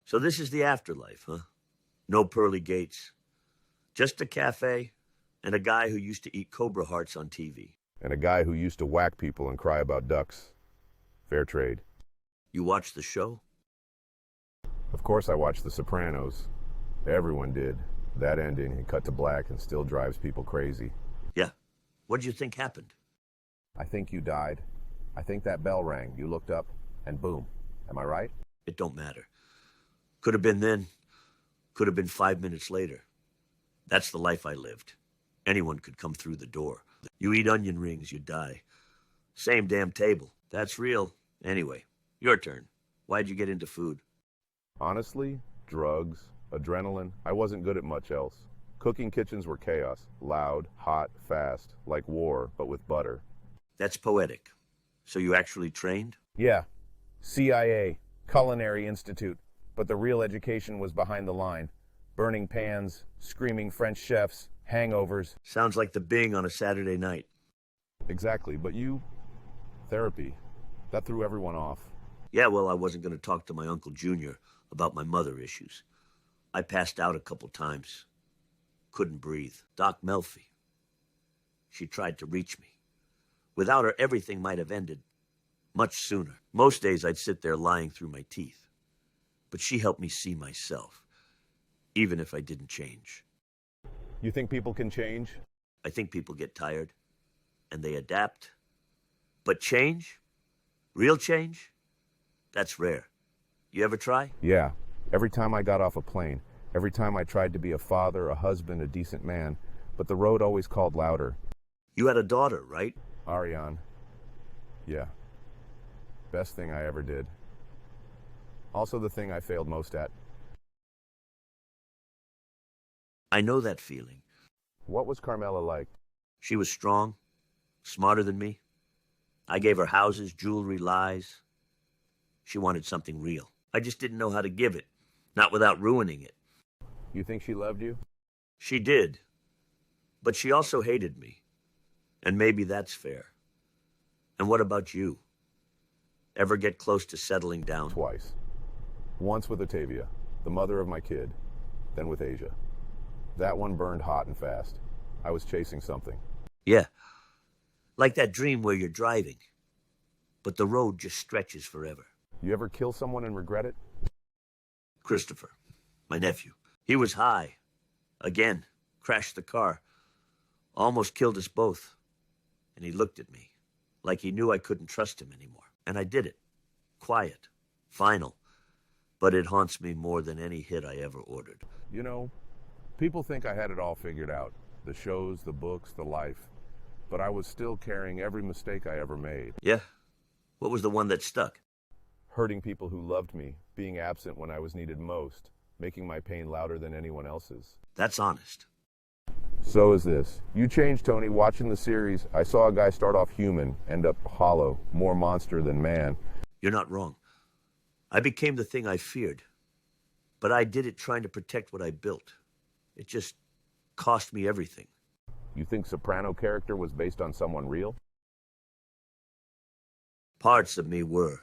So this is the afterlife, huh? No pearly gates. Just a cafe and a guy who used to eat Cobra hearts on TV. And a guy who used to whack people and cry about ducks. Fair trade. You watched the show? Of course I watched The Sopranos. Everyone did. That ending, it cut to black and still drives people crazy. Yeah. What did you think happened? I think you died. I think that bell rang. You looked up, and boom. Am I right? It don't matter. Could have been then. Could have been 5 minutes later. That's the life I lived. Anyone could come through the door. You eat onion rings, you die. Same damn table. That's real. Anyway, your turn. Why'd you get into food? Honestly, drugs, adrenaline. I wasn't good at much else. Cooking kitchens were chaos. Loud, hot, fast, like war, but with butter. That's poetic. So you actually trained? Yeah. CIA, Culinary Institute. But the real education was behind the line. Burning pans, screaming French chefs, hangovers. Sounds like the Bing on a Saturday night. Exactly, but you... Therapy. That threw everyone off. Yeah, well, I wasn't going to talk to my Uncle Junior about my mother issues. I passed out a couple times. Couldn't breathe. Doc Melfi. She tried to reach me. Without her, everything might have ended much sooner. Most days I'd sit there lying through my teeth. But she helped me see myself, even if I didn't change. You think people can change? I think people get tired, and they adapt. But change? Real change? That's rare. You ever try? Yeah. Every time I got off a plane, every time I tried to be a father, a husband, a decent man, but the road always called louder. You had a daughter, right? Ariane. Yeah. Best thing I ever did. Also the thing I failed most at. I know that feeling. What was Carmela like? She was strong, smarter than me. I gave her houses, jewelry, lies. She wanted something real. I just didn't know how to give it, not without ruining it. You think she loved you? She did. But she also hated me. And maybe that's fair. And what about you? Ever get close to settling down? Twice. Once with Otavia, the mother of my kid, then with Asia. That one burned hot and fast. I was chasing something. Yeah. Like that dream where you're driving, but the road just stretches forever. You ever kill someone and regret it? Christopher, my nephew. He was high. Again, crashed the car. Almost killed us both. And he looked at me, like he knew I couldn't trust him anymore. And I did it. Quiet. Final. But it haunts me more than any hit I ever ordered. You know, people think I had it all figured out. The shows, the books, the life. But I was still carrying every mistake I ever made. Yeah? What was the one that stuck? Hurting people who loved me, being absent when I was needed most, making my pain louder than anyone else's. That's honest. So is this. You changed, Tony. Watching the series, I saw a guy start off human, end up hollow, more monster than man. You're not wrong. I became the thing I feared. But I did it trying to protect what I built. It just cost me everything. You think Soprano character was based on someone real? Parts of me were.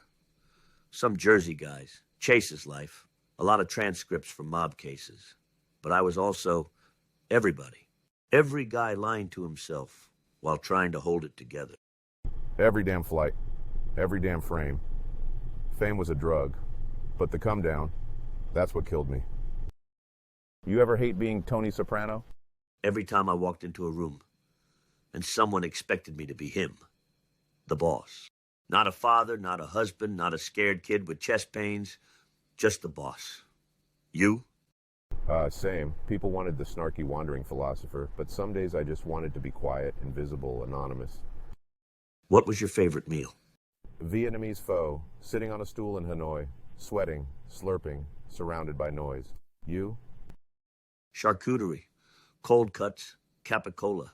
Some Jersey guys. Chase's life. A lot of transcripts from mob cases. But I was also everybody. Every guy lying to himself while trying to hold it together. Every damn flight. Every damn frame. Fame was a drug. But the come down, that's what killed me. You ever hate being Tony Soprano? Every time I walked into a room, and someone expected me to be him, the boss. Not a father, not a husband, not a scared kid with chest pains, just the boss. You? Same. People wanted the snarky wandering philosopher, but some days I just wanted to be quiet, invisible, anonymous. What was your favorite meal? Vietnamese pho, sitting on a stool in Hanoi, sweating, slurping, surrounded by noise. You? Charcuterie, cold cuts, capicola.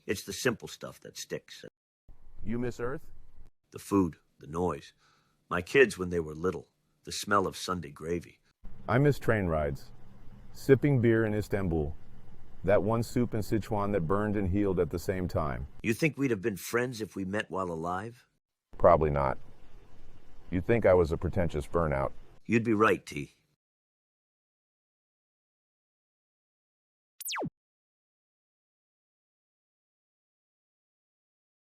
It's the simple stuff that sticks. You miss Earth? The food, the noise. My kids when they were little, the smell of Sunday gravy. I miss train rides. Sipping beer in Istanbul. That one soup in Sichuan that burned and healed at the same time. You think we'd have been friends if we met while alive? Probably not. You'd think I was a pretentious burnout. You'd be right, T.